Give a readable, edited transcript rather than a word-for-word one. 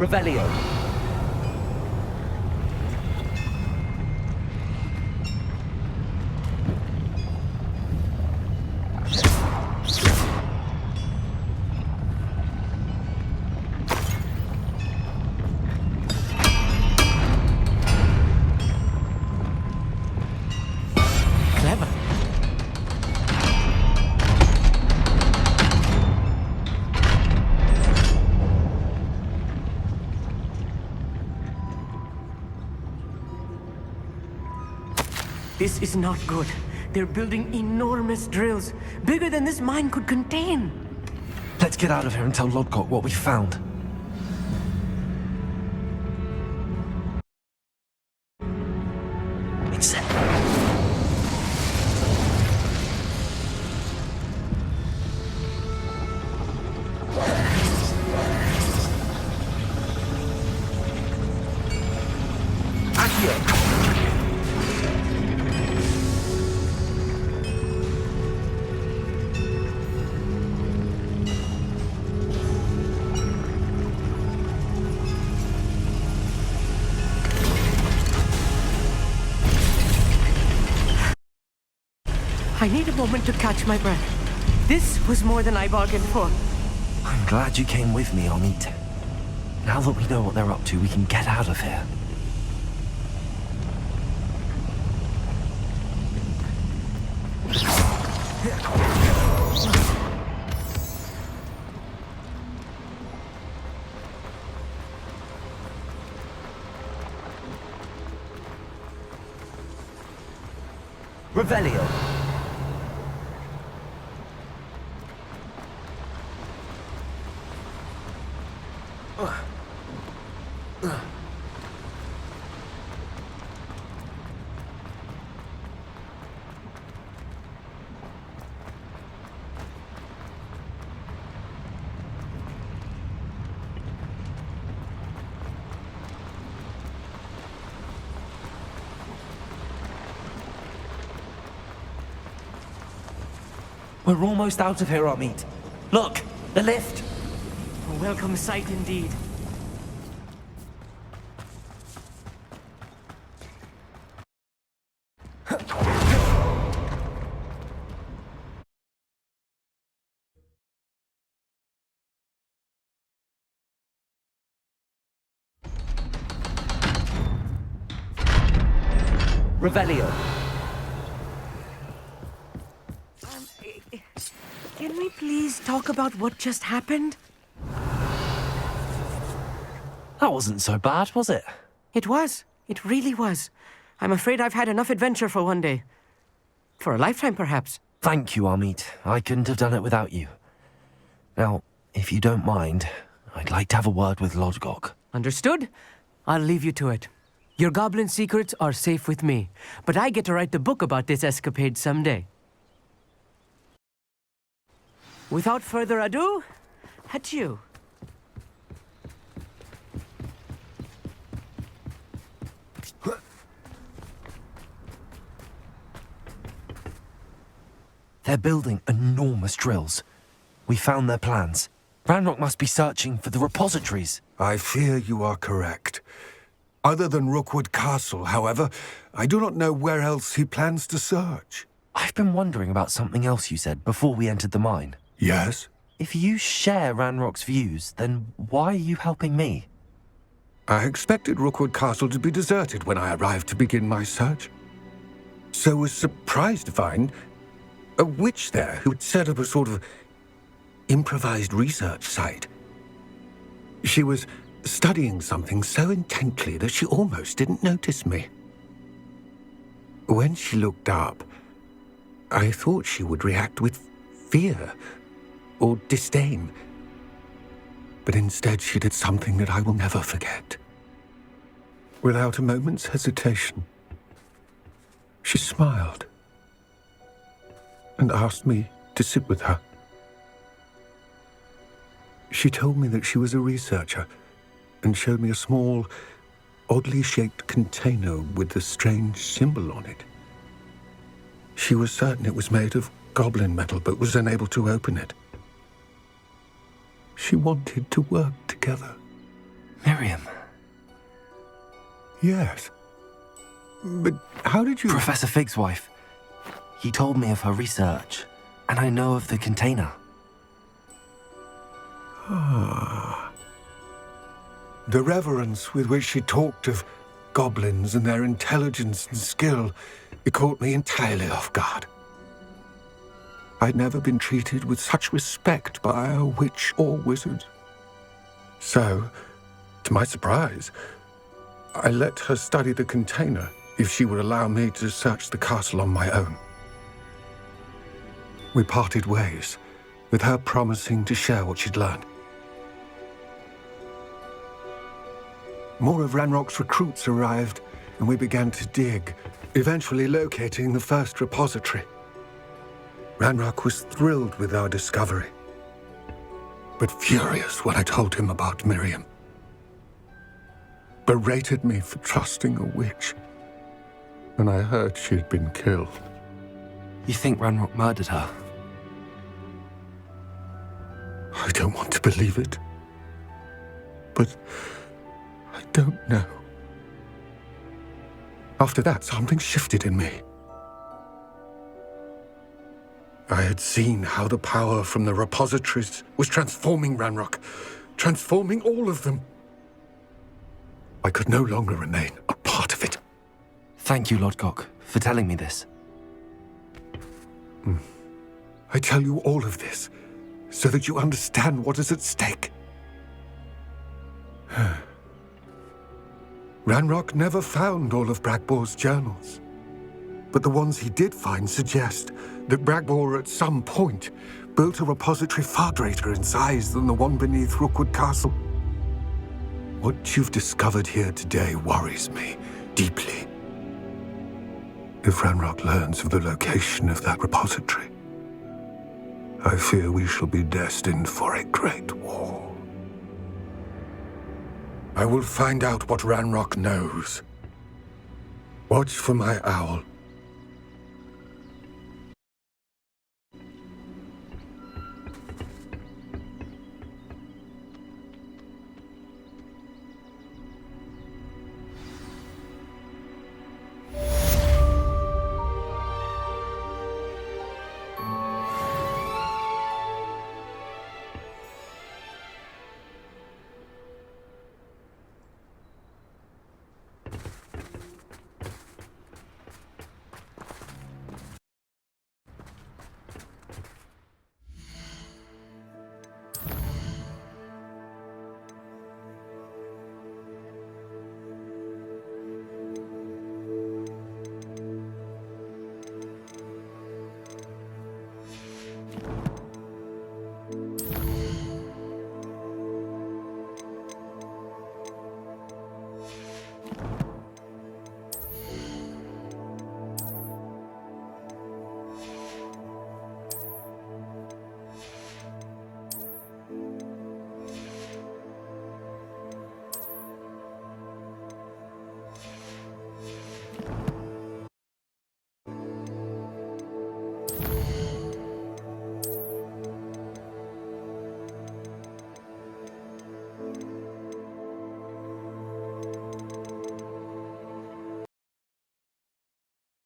Revelio. Clever. This is not good. They're building enormous drills, bigger than this mine could contain. Let's get out of here and tell Lodgok what we found. It's... Accio! I need a moment to catch my breath. This was more than I bargained for. I'm glad you came with me, Amit. Now that we know what they're up to, we can get out of here. Revelio. We're almost out of here, Amit. Look, the lift. A welcome sight indeed. Revelio. Can we please talk about what just happened? That wasn't so bad, was it? It was. It really was. I'm afraid I've had enough adventure for one day. For a lifetime, perhaps. Thank you, Amit. I couldn't have done it without you. Now, if you don't mind, I'd like to have a word with Lodgok. Understood? I'll leave you to it. Your goblin secrets are safe with me, but I get to write the book about this escapade someday. Without further ado, adieu. They're building enormous drills. We found their plans. Ranrock must be searching for the repositories. I fear you are correct. Other than Rookwood Castle, however, I do not know where else he plans to search. I've been wondering about something else you said before we entered the mine. Yes? If you share Ranrock's views, then why are you helping me? I expected Rookwood Castle to be deserted when I arrived to begin my search. So was surprised to find a witch there who had set up a sort of improvised research site. She was studying something so intently that she almost didn't notice me. When she looked up, I thought she would react with fear or disdain. But instead she did something that I will never forget. Without a moment's hesitation, she smiled and asked me to sit with her. She told me that she was a researcher and showed me a small, oddly shaped container with a strange symbol on it. She was certain it was made of goblin metal, but was unable to open it. She wanted to work together. Miriam. Yes. But how did you... Professor Fig's wife. He told me of her research, and I know of the container. The reverence with which she talked of goblins and their intelligence and skill, it caught me entirely off guard. I'd never been treated with such respect by a witch or wizard. So, to my surprise, I let her study the container if she would allow me to search the castle on my own. We parted ways, with her promising to share what she'd learned. More of Ranrock's recruits arrived, and we began to dig, eventually locating the first repository. Ranrock was thrilled with our discovery, but furious when I told him about Miriam. Berated me for trusting a witch, and I heard she'd been killed. You think Ranrock murdered her? I don't want to believe it, but I don't know. After that, something shifted in me. I had seen how the power from the repositories was transforming Ranrock, transforming all of them. I could no longer remain a part of it. Thank you, Lodgok, for telling me this. I tell you all of this so that you understand what is at stake. Ranrock never found all of Bragbor's journals, but the ones he did find suggest that Bragbor at some point built a repository far greater in size than the one beneath Rookwood Castle. What you've discovered here today worries me deeply. If Ranrock learns of the location of that repository, I fear we shall be destined for a great war. I will find out what Ranrock knows. Watch for my owl